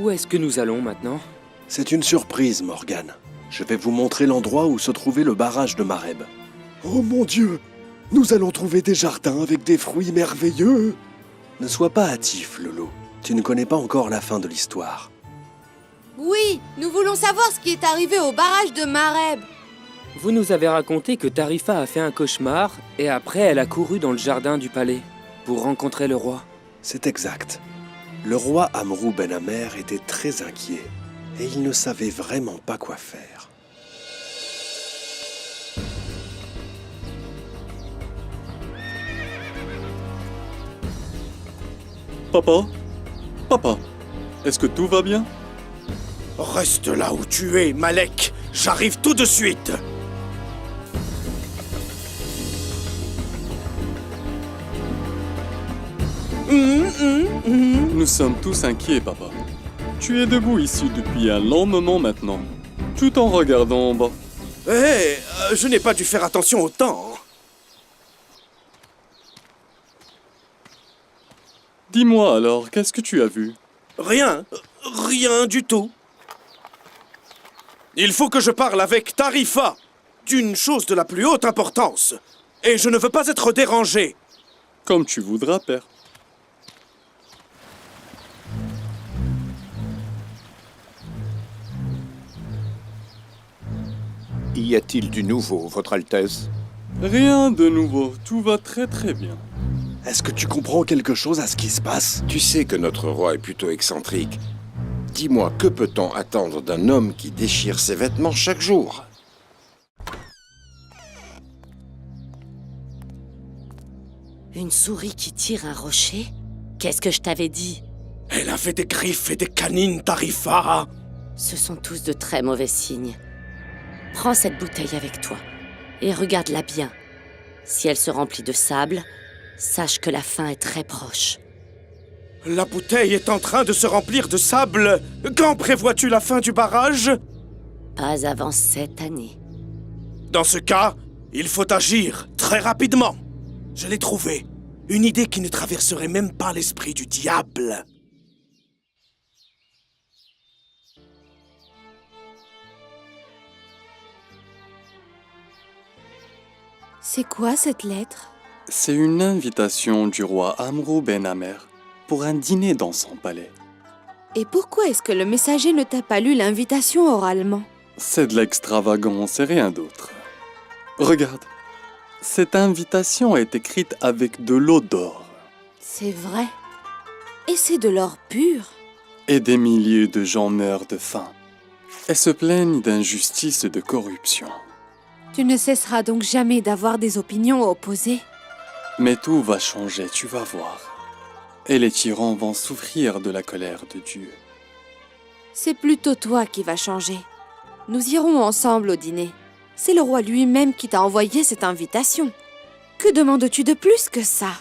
Où est-ce que nous allons maintenant? C'est une surprise, Morgane. Je vais vous montrer l'endroit où se trouvait le barrage de Mareb. Oh mon Dieu! Nous allons trouver des jardins avec des fruits merveilleux! Ne sois pas hâtif, Lolo. Tu ne connais pas encore la fin de l'histoire. Oui, nous voulons savoir ce qui est arrivé au barrage de Mareb. Vous nous avez raconté que Tarifa a fait un cauchemar et après elle a couru dans le jardin du palais pour rencontrer le roi. C'est exact. Le roi Amrou Ben Amer était très inquiet et il ne savait vraiment pas quoi faire. Papa? Papa, est-ce que tout va bien? Reste là où tu es, Malek. J'arrive tout de suite. Nous sommes tous inquiets, papa. Tu es debout ici depuis un long moment maintenant, tout en regardant en bas. Je n'ai pas dû faire attention au temps. Dis-moi alors, qu'est-ce que tu as vu? Rien du tout. Il faut que je parle avec Tarifa d'une chose de la plus haute importance. Et je ne veux pas être dérangé. Comme tu voudras, père. Y a-t-il du nouveau, Votre Altesse? Rien de nouveau, tout va très très bien. Est-ce que tu comprends quelque chose à ce qui se passe? Tu sais que notre roi est plutôt excentrique. Dis-moi, que peut-on attendre d'un homme qui déchire ses vêtements chaque jour? Une souris qui tire un rocher? Qu'est-ce que je t'avais dit? Elle avait des griffes et des canines, Tarifa. Ce sont tous de très mauvais signes. Prends cette bouteille avec toi et regarde-la bien. Si elle se remplit de sable, sache que la fin est très proche. La bouteille est en train de se remplir de sable. Quand prévois-tu la fin du barrage? Pas avant cette année. Dans ce cas, il faut agir très rapidement. Je l'ai trouvé. Une idée qui ne traverserait même pas l'esprit du diable. C'est quoi cette lettre? C'est une invitation du roi Amrou Ben Amer pour un dîner dans son palais. Et pourquoi est-ce que le messager ne t'a pas lu l'invitation oralement? C'est de l'extravagance et rien d'autre. Regarde, cette invitation est écrite avec de l'eau d'or. C'est vrai. Et c'est de l'or pur. Et des milliers de gens meurent de faim et se plaignent d'injustice et de corruption. Tu ne cesseras donc jamais d'avoir des opinions opposées. Mais tout va changer, tu vas voir. Et les tyrans vont souffrir de la colère de Dieu. C'est plutôt toi qui vas changer. Nous irons ensemble au dîner. C'est le roi lui-même qui t'a envoyé cette invitation. Que demandes-tu de plus que ça?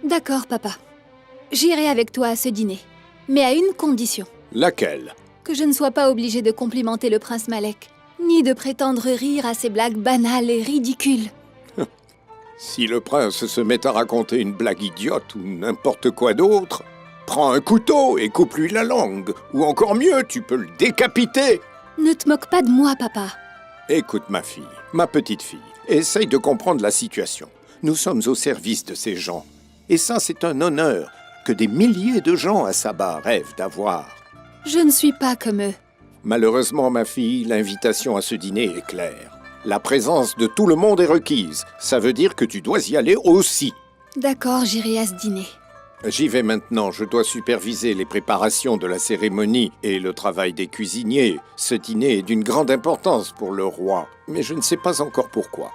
D'accord, papa. J'irai avec toi à ce dîner. Mais à une condition. Laquelle? Que je ne sois pas obligée de complimenter le prince Malek, ni de prétendre rire à ses blagues banales et ridicules. Si le prince se met à raconter une blague idiote ou n'importe quoi d'autre, prends un couteau et coupe-lui la langue. Ou encore mieux, tu peux le décapiter. Ne te moque pas de moi, papa. Écoute ma fille, ma petite fille, essaye de comprendre la situation. Nous sommes au service de ces gens. Et ça, c'est un honneur que des milliers de gens à Saba rêvent d'avoir. Je ne suis pas comme eux. Malheureusement, ma fille, l'invitation à ce dîner est claire. La présence de tout le monde est requise. Ça veut dire que tu dois y aller aussi. D'accord, j'irai à ce dîner. J'y vais maintenant. Je dois superviser les préparations de la cérémonie et le travail des cuisiniers. Ce dîner est d'une grande importance pour le roi, mais je ne sais pas encore pourquoi.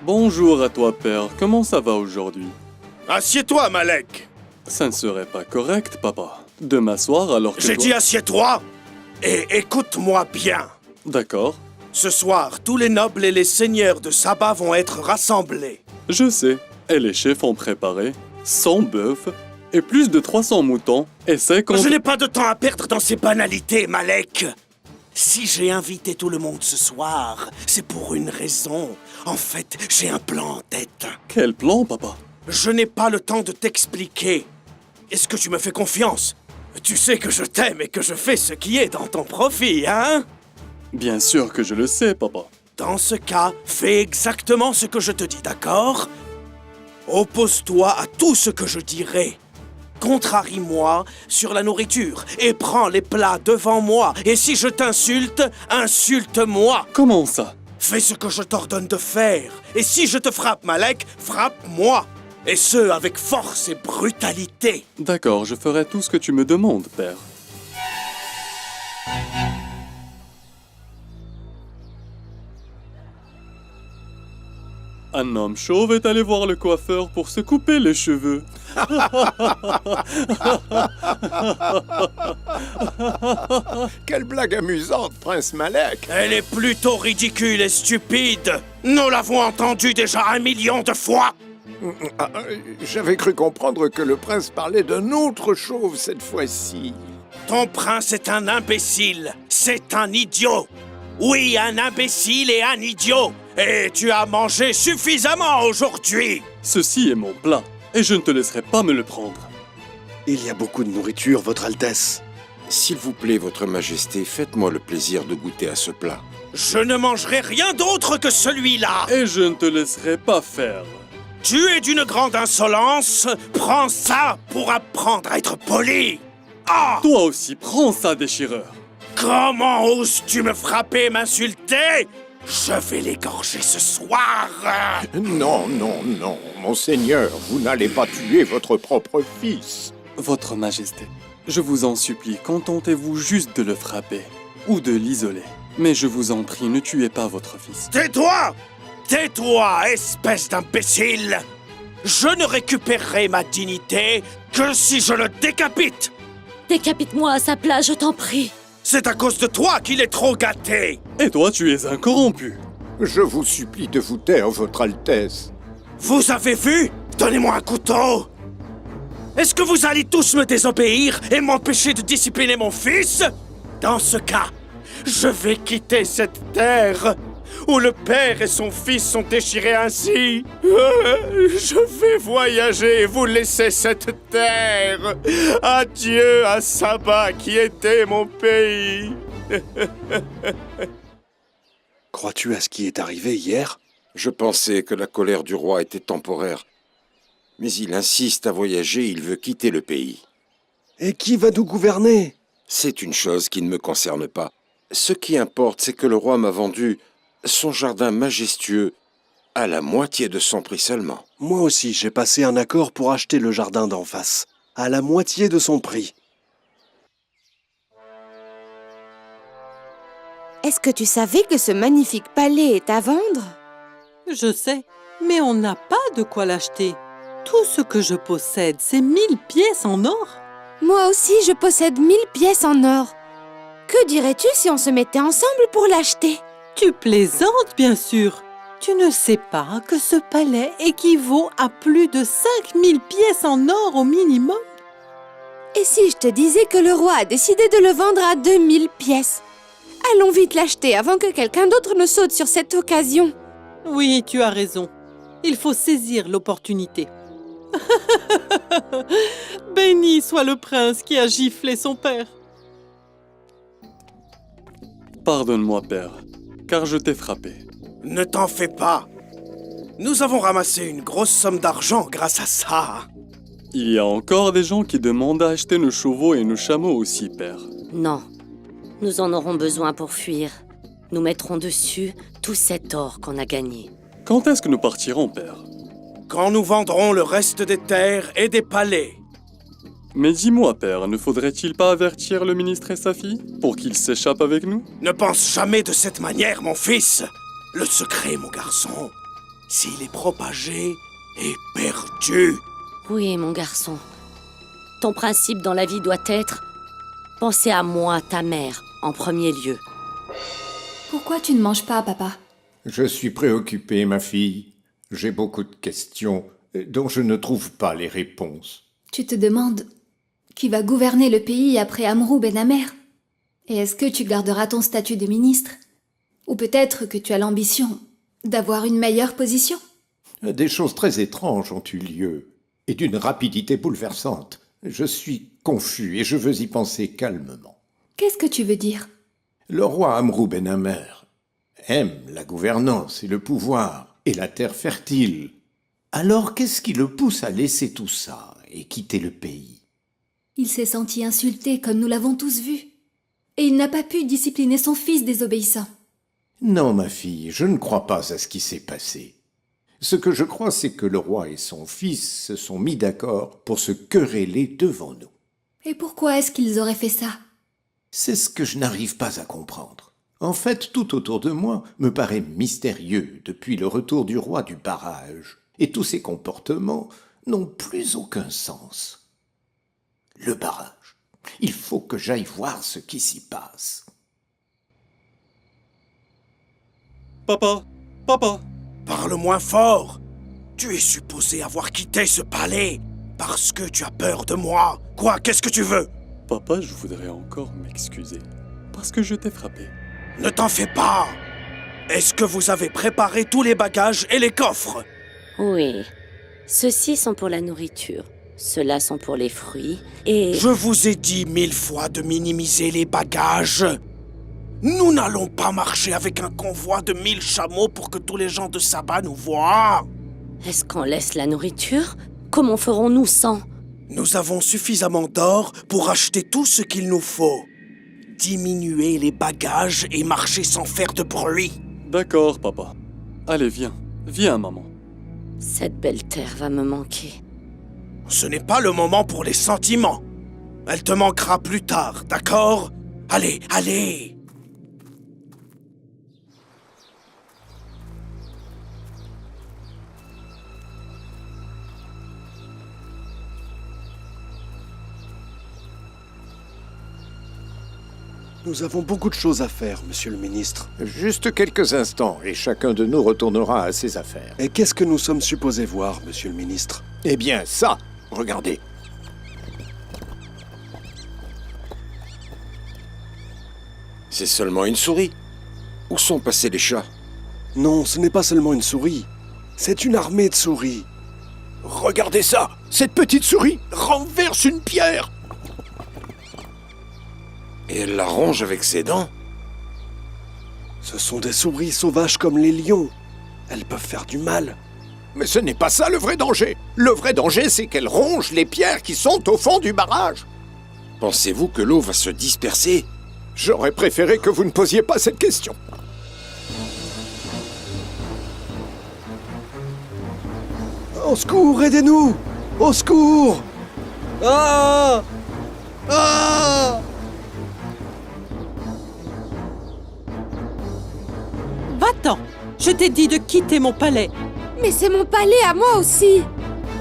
Bonjour à toi, père. Comment ça va aujourd'hui? Assieds-toi, Malek. Ça ne serait pas correct, papa, de m'asseoir alors que J'ai dit assieds-toi et écoute-moi bien. D'accord. Ce soir, tous les nobles et les seigneurs de Saba vont être rassemblés. Je sais, et les chefs ont préparé 100 bœufs et plus de 300 moutons et 50... Je n'ai pas de temps à perdre dans ces banalités, Malek. Si j'ai invité tout le monde ce soir, c'est pour une raison. En fait, j'ai un plan en tête. Quel plan, papa? Je n'ai pas le temps de t'expliquer. Est-ce que tu me fais confiance? Tu sais que je t'aime et que je fais ce qui est dans ton profit, hein? Bien sûr que je le sais, papa. Dans ce cas, fais exactement ce que je te dis, d'accord? Oppose-toi à tout ce que je dirai. Contrarie-moi sur la nourriture et prends les plats devant moi. Et si je t'insulte, insulte-moi. Comment ça? Fais ce que je t'ordonne de faire. Et si je te frappe, Malek, frappe-moi. Et ce, avec force et brutalité. D'accord, je ferai tout ce que tu me demandes, père. Un homme chauve est allé voir le coiffeur pour se couper les cheveux. Quelle blague amusante, prince Malek! Elle est plutôt ridicule et stupide. Nous l'avons entendue déjà 1 million de fois. J'avais cru comprendre que le prince parlait d'un autre chauve cette fois-ci. Ton prince est un imbécile. C'est un idiot. Oui, un imbécile et un idiot. Et tu as mangé suffisamment aujourd'hui. Ceci est mon plat, et je ne te laisserai pas me le prendre. Il y a beaucoup de nourriture, Votre Altesse. S'il vous plaît, Votre Majesté, faites-moi le plaisir de goûter à ce plat. Je ne mangerai rien d'autre que celui-là. Et je ne te laisserai pas faire. Tu es d'une grande insolence. Prends ça pour apprendre à être poli. Ah! Toi aussi, prends ça, déchireur. Comment oses-tu me frapper et m'insulter? Je vais l'égorger ce soir. Non, non, non, monseigneur, vous n'allez pas tuer votre propre fils. Votre Majesté, je vous en supplie, contentez-vous juste de le frapper ou de l'isoler. Mais je vous en prie, ne tuez pas votre fils. Tais-toi! Tais-toi, espèce d'imbécile! Je ne récupérerai ma dignité que si je le décapite! Décapite-moi à sa place, je t'en prie. C'est à cause de toi qu'il est trop gâté! Et toi, tu es un corrompu. Je vous supplie de vous taire, Votre Altesse. Vous avez vu? Donnez-moi un couteau! Est-ce que vous allez tous me désobéir et m'empêcher de discipliner mon fils? Dans ce cas, je vais quitter cette terre où le père et son fils sont déchirés ainsi. Je vais voyager et vous laisser cette terre. Adieu à Saba qui était mon pays. Crois-tu à ce qui est arrivé hier? Je pensais que la colère du roi était temporaire. Mais il insiste à voyager, il veut quitter le pays. Et qui va nous gouverner? C'est une chose qui ne me concerne pas. Ce qui importe, c'est que le roi m'a vendu son jardin majestueux à la moitié de son prix seulement. Moi aussi, j'ai passé un accord pour acheter le jardin d'en face, à la moitié de son prix. Est-ce que tu savais que ce magnifique palais est à vendre? Je sais, mais on n'a pas de quoi l'acheter. Tout ce que je possède, c'est 1000 pièces en or. Moi aussi, je possède 1000 pièces en or. Que dirais-tu si on se mettait ensemble pour l'acheter? Tu plaisantes, bien sûr. Tu ne sais pas que ce palais équivaut à plus de 5000 pièces en or au minimum? Et si je te disais que le roi a décidé de le vendre à 2000 pièces? Allons vite l'acheter avant que quelqu'un d'autre ne saute sur cette occasion. Oui, tu as raison. Il faut saisir l'opportunité. Béni soit le prince qui a giflé son père. Pardonne-moi, père, car je t'ai frappé. Ne t'en fais pas. Nous avons ramassé une grosse somme d'argent grâce à ça. Il y a encore des gens qui demandent à acheter nos chevaux et nos chameaux aussi, père. Non, nous en aurons besoin pour fuir. Nous mettrons dessus tout cet or qu'on a gagné. Quand est-ce que nous partirons, père? Quand nous vendrons le reste des terres et des palais. Mais dis-moi, père, ne faudrait-il pas avertir le ministre et sa fille pour qu'ils s'échappent avec nous? Ne pense jamais de cette manière, mon fils. Le secret, mon garçon, s'il est propagé, est perdu. Oui, mon garçon. Ton principe dans la vie doit être penser à moi, ta mère, en premier lieu. Pourquoi tu ne manges pas, papa? Je suis préoccupé, ma fille. J'ai beaucoup de questions dont je ne trouve pas les réponses. Tu te demandes qui va gouverner le pays après Amrou Ben Amer? Et est-ce que tu garderas ton statut de ministre? Ou peut-être que tu as l'ambition d'avoir une meilleure position? Des choses très étranges ont eu lieu, et d'une rapidité bouleversante. Je suis confus et je veux y penser calmement. Qu'est-ce que tu veux dire? Le roi Amrou Ben Amer aime la gouvernance et le pouvoir et la terre fertile. Alors qu'est-ce qui le pousse à laisser tout ça et quitter le pays? Il s'est senti insulté comme nous l'avons tous vu. Et il n'a pas pu discipliner son fils désobéissant. Non, ma fille, je ne crois pas à ce qui s'est passé. Ce que je crois, c'est que le roi et son fils se sont mis d'accord pour se quereller devant nous. Et pourquoi est-ce qu'ils auraient fait ça? C'est ce que je n'arrive pas à comprendre. En fait, tout autour de moi me paraît mystérieux depuis le retour du roi du barrage, et tous ses comportements n'ont plus aucun sens. Le barrage. Il faut que j'aille voir ce qui s'y passe. Papa, papa. Parle moins fort. Tu es supposé avoir quitté ce palais parce que tu as peur de moi. Quoi? Qu'est-ce que tu veux? Papa, je voudrais encore m'excuser parce que je t'ai frappé. Ne t'en fais pas. Est-ce que vous avez préparé tous les bagages et les coffres? Oui. Ceux-ci sont pour la nourriture. Ceux-là sont pour les fruits et... Je vous ai dit 1000 fois de minimiser les bagages. Nous n'allons pas marcher avec un convoi de 1000 chameaux pour que tous les gens de Saba nous voient. Est-ce qu'on laisse la nourriture? Comment ferons-nous sans? Nous avons suffisamment d'or pour acheter tout ce qu'il nous faut. Diminuer les bagages et marcher sans faire de bruit. D'accord, papa. Allez, viens. Viens, maman. Cette belle terre va me manquer. Ce n'est pas le moment pour les sentiments. Elle te manquera plus tard, d'accord? Allez, allez! Nous avons beaucoup de choses à faire, monsieur le ministre. Juste quelques instants, et chacun de nous retournera à ses affaires. Et qu'est-ce que nous sommes supposés voir, monsieur le ministre? Eh bien, ça, regardez. C'est seulement une souris. Où sont passés les chats? Non, ce n'est pas seulement une souris. C'est une armée de souris. Regardez ça! Cette petite souris renverse une pierre! Et elle la ronge avec ses dents? Ce sont des souris sauvages comme les lions. Elles peuvent faire du mal. Mais ce n'est pas ça le vrai danger. Le vrai danger, c'est qu'elles rongent les pierres qui sont au fond du barrage. Pensez-vous que l'eau va se disperser? J'aurais préféré que vous ne posiez pas cette question. Au secours, aidez-nous! Au secours! Ah! Ah! Va-t'en! Je t'ai dit de quitter mon palais. Mais c'est mon palais à moi aussi.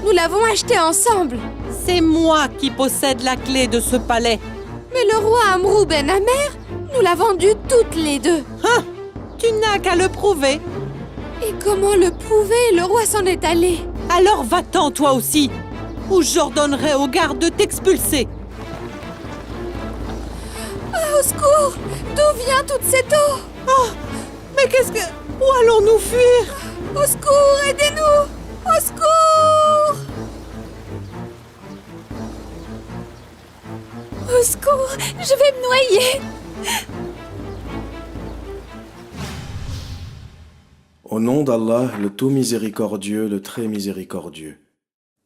Nous l'avons acheté ensemble. C'est moi qui possède la clé de ce palais. Mais le roi Amrou Ben Amer nous l'a vendu toutes les deux. Hein? Tu n'as qu'à le prouver. Et comment le prouver? Le roi s'en est allé. Alors va-t'en toi aussi, ou j'ordonnerai aux gardes de t'expulser. Au secours! D'où vient toute cette eau? Oh, mais qu'est-ce que... Où allons-nous fuir? Au secours, aidez-nous! Au secours! Au secours, je vais me noyer! Au nom d'Allah, le tout miséricordieux, le très miséricordieux.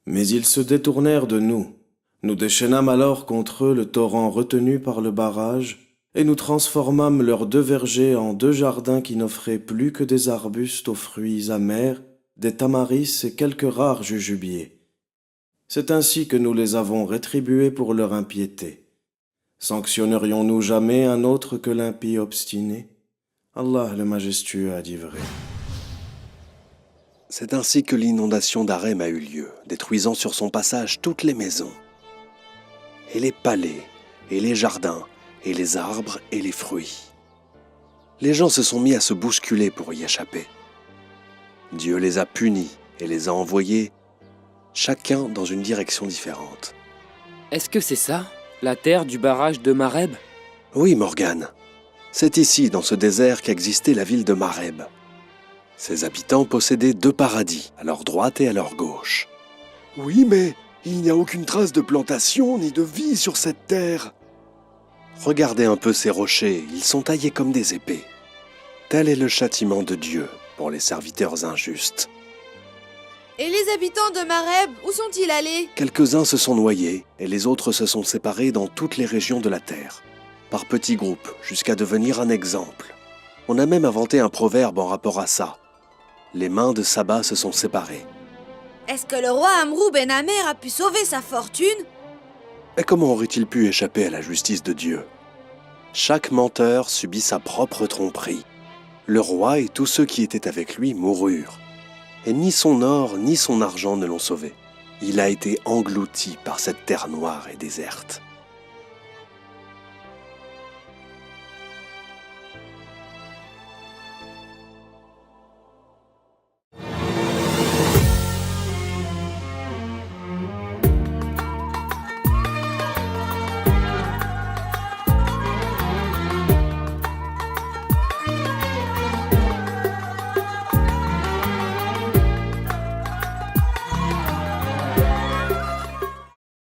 Mais ils se détournèrent de nous. Nous déchaînâmes alors contre eux le torrent retenu par le barrage, et nous transformâmes leurs 2 vergers en 2 jardins qui n'offraient plus que des arbustes aux fruits amers, des tamaris et quelques rares jujubiers. C'est ainsi que nous les avons rétribués pour leur impiété. Sanctionnerions-nous jamais un autre que l'impie obstiné? Allah le majestueux a dit vrai. C'est ainsi que l'inondation d'Harem a eu lieu, détruisant sur son passage toutes les maisons, et les palais, et les jardins, et les arbres, et les fruits. Les gens se sont mis à se bousculer pour y échapper. Dieu les a punis et les a envoyés chacun dans une direction différente. Est-ce que c'est ça, la terre du barrage de Mareb? Oui, Morgane. C'est ici, dans ce désert, qu'existait la ville de Mareb. Ses habitants possédaient 2 paradis, à leur droite et à leur gauche. Oui, mais il n'y a aucune trace de plantation ni de vie sur cette terre. Regardez un peu ces rochers, ils sont taillés comme des épées. Tel est le châtiment de Dieu pour les serviteurs injustes. Et les habitants de Mareb, où sont-ils allés? Quelques-uns se sont noyés et les autres se sont séparés dans toutes les régions de la terre, par petits groupes, jusqu'à devenir un exemple. On a même inventé un proverbe en rapport à ça. Les mains de Saba se sont séparées. Est-ce que le roi Amrou Ben Amer a pu sauver sa fortune? Et comment aurait-il pu échapper à la justice de Dieu? Chaque menteur subit sa propre tromperie. Le roi et tous ceux qui étaient avec lui moururent. Et ni son or ni son argent ne l'ont sauvé. Il a été englouti par cette terre noire et déserte.